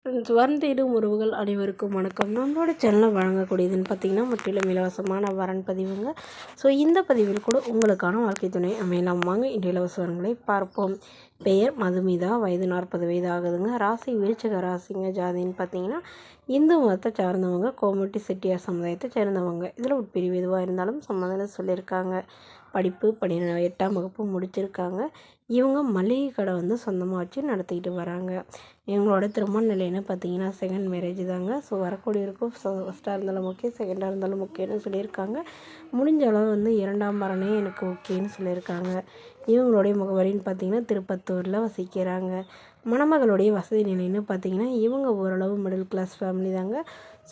Friends, தேடும் உறவுகள் அனைவருக்கும் வணக்கம். நம்மளோட சேனலில் வழங்கக்கூடியதுன்னு பார்த்திங்கன்னா முற்றிலும் இலவசமான வரன் பதிவுங்க. ஸோ இந்த பதிவில் கூட உங்களுக்கான வாழ்க்கை துணை அமையலாம். வாங்க இன்று இலவச வரன்களை பார்ப்போம். பெயர் மதுமிதா, வயது 40 வயது ஆகுதுங்க. ராசி விருச்சிக ராசிங்க. ஜாதின்னு பார்த்திங்கன்னா இந்து மதத்தை சார்ந்தவங்க, கோமுட்டி செட்டியார் சமுதாயத்தை சேர்ந்தவங்க. இதில் உட்பிரிவு எதுவாக இருந்தாலும் சம்மதம் சொல்லியிருக்காங்க. படிப்பு 8ஆம் வகுப்பு முடிச்சிருக்காங்க. இவங்க மளிகை கடை சொந்தமாக வச்சு நடத்திக்கிட்டு வராங்க. இவங்களோட திருமண நிலைன்னு பார்த்தீங்கன்னா செகண்ட் மேரேஜ் தாங்க. ஸோ வரக்கூடியவருக்கும் ஃபஸ்ட்டாக இருந்தாலும் ஓகே, செகண்டாக இருந்தாலும் ஓகேன்னு சொல்லியிருக்காங்க. முடிஞ்ச அளவு 2ஆம் வரனே எனக்கு ஓகேன்னு சொல்லியிருக்காங்க. இவங்களுடைய முகவரின்னு பார்த்தீங்கன்னா திருப்பத்தூரில் வசிக்கிறாங்க. மணமகளுடைய வசதி நிலைன்னு பார்த்தீங்கன்னா இவங்க ஓரளவு மிடில் கிளாஸ் ஃபேமிலி தாங்க.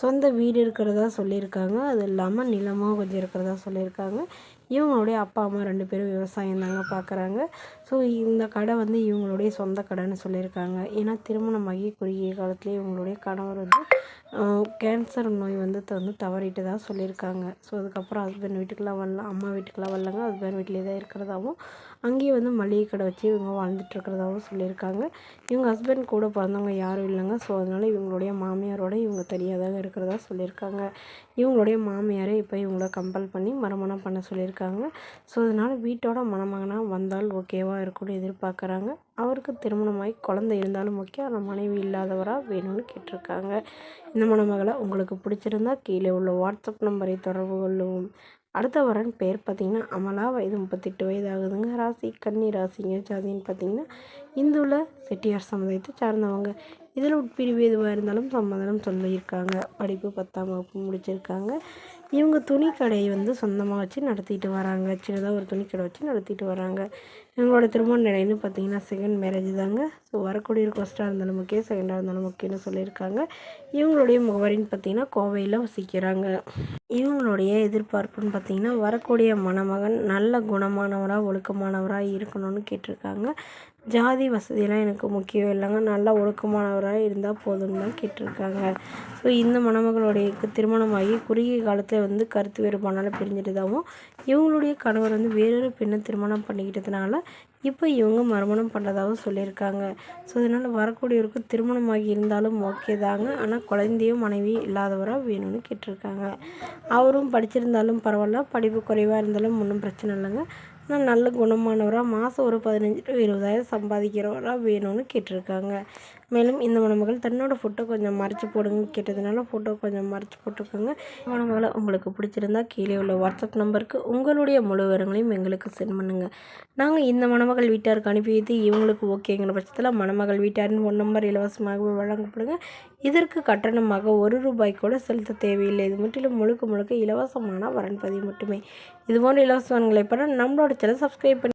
சொந்த வீடு இருக்கிறதா சொல்லியிருக்காங்க. அது இல்லாமல் நிலமும் கொஞ்சம் இருக்கிறதா சொல்லியிருக்காங்க. இவங்களுடைய அப்பா அம்மா 2 பேரும் விவசாயம் தாங்க பார்க்குறாங்க. ஸோ இந்த கடை இவங்களுடைய சொந்த கடைன்னு சொல்லியிருக்காங்க. ஏன்னா திருமணமாகி குறுகிய காலத்துலேயே இவங்களுடைய கணவர் கேன்சர் நோய் தவறிட்டதாக சொல்லியிருக்காங்க. ஸோ அதுக்கப்புறம் ஹஸ்பண்ட் வீட்டுக்கெலாம் வரல, அம்மா வீட்டுக்கெலாம் வரலங்க. ஹஸ்பண்ட் வீட்டிலே தான் இருக்கிறதாவும், அங்கேயே மளிகை கடை வச்சு இவங்க வாழ்ந்துட்டுருக்கிறதாகவும் சொல்லியிருக்காங்க. இவங்க ஹஸ்பண்ட் கூட பிறந்தவங்க யாரும் இல்லைங்க. ஸோ அதனால் இவங்களுடைய மாமியாரோட இவங்க தனியாக தாங்க இருக்கிறதா சொல்லியிருக்காங்க. இவங்களுடைய மாமியாரை இப்போ இவங்கள கம்பல் பண்ணி மறுமணம் பண்ண சொல்லியிருக்காங்க. ஸோ அதனால் வீட்டோட மணமகனாக வந்தால் ஓகேவாக இருக்கும்னு எதிர்பார்க்குறாங்க. அவருக்கு திருமணமாகி குழந்தை இருந்தாலும் ஓகே, ஆனால் மனைவி இல்லாதவராக வேணும்னு கேட்டிருக்காங்க. இந்த மணமகளை உங்களுக்கு பிடிச்சிருந்தா கீழே உள்ள வாட்ஸ்அப் நம்பரை தொடர்பு கொள்ளவும். அடுத்த வரன் பேர் பார்த்திங்கன்னா அமலா, வயது 38 வயது ஆகுதுங்க. ராசி கன்னி ராசிங்க. ஜாதின்னு பார்த்திங்கன்னா இந்துவில் செட்டியார் சமுதாயத்தை சார்ந்தவங்க. இதில் உட்பிரிவு எதுவாக இருந்தாலும் சம்மதம் சொல்லியிருக்காங்க. படிப்பு 10ஆம் வகுப்பு முடிச்சிருக்காங்க. இவங்க துணி கடையை சொந்தமாக வச்சு நடத்திட்டு வராங்க. சின்னதாக ஒரு துணி கடை வச்சு நடத்திட்டு வராங்க. இவங்களோட திருமண நிலைன்னு பார்த்தீங்கன்னா செகண்ட் மேரேஜ் தாங்க. ஸோ வரக்கூடிய ஃபஸ்ட்டாக இருந்தாலும் ஓகே, செகண்டாக இருந்தாலும் ஓகேன்னு சொல்லியிருக்காங்க. இவங்களுடைய முகவரின்னு பார்த்தீங்கன்னா கோவையில் வசிக்கிறாங்க. இவங்களுடைய எதிர்பார்ப்புன்னு பார்த்தீங்கன்னா வரக்கூடிய மணமகன் நல்ல குணமானவராக ஒழுக்கமானவராக இருக்கணும்னு கேட்டிருக்காங்க. ஜாதி வசதியெல்லாம் எனக்கு முக்கியம் இல்லைங்க, நல்லா ஒழுக்கமானவராக இருந்தால் போதும்னு தான் கேட்டிருக்காங்க. ஸோ இந்த மணமகளுடைய திருமணமாகி குறுகிய காலத்தில் கருத்து வேறுபாடால் பிரிஞ்சிட்டதாகவும், இவங்களுடைய கணவர் வேறொரு பெண்ணை திருமணம் பண்ணிக்கிட்டதுனால இப்போ இவங்க மறுமணம் பண்ணுறதாகவும் சொல்லியிருக்காங்க. ஸோ அதனால் வரக்கூடியவருக்கு திருமணமாகி இருந்தாலும் ஓகே தாங்க, ஆனால் குழந்தையும் மனைவியும் இல்லாதவராக வேணும்னு கேட்டிருக்காங்க. அவரும் படிச்சிருந்தாலும் பரவாயில்ல, படிப்பு குறைவாக இருந்தாலும் ஒன்றும் பிரச்சனை இல்லைங்க, ஆனால் நல்ல குணமானவராக மாதம் ஒரு 15 to 20,000 சம்பாதிக்கிறவராக வேணும்னு கேட்டிருக்காங்க. மேலும் இந்த மணமகள் தன்னோட ஃபோட்டோ கொஞ்சம் மறைச்சி போடுங்க கேட்டதுனால ஃபோட்டோ கொஞ்சம் மறைச்சி போட்டிருக்காங்க. மணமகளை உங்களுக்கு பிடிச்சிருந்தா கீழே உள்ள வாட்ஸ்அப் நம்பருக்கு உங்களுடைய முழு விவரங்களையும் எங்களுக்கு சென்ட் பண்ணுங்கள். நாங்கள் இந்த மணமகள் வீட்டாருக்கு அனுப்பி வைத்து இவங்களுக்கு ஓகேங்கிற பட்சத்தில் மணமகள் வீட்டாரின் ஃபோன் நம்பர் இலவசமாக வழங்கப்படுங்க. இதற்கு கட்டணமாக ₹1 கூட செலுத்த தேவையில்லை. இது முற்றிலும் முழுக்க இலவசமான வரன் பதிவு மட்டுமே. இதுபோன்ற இலவச வரன்களை பெற நம்மளோட சேனல் சப்ஸ்கிரைப் பண்ணி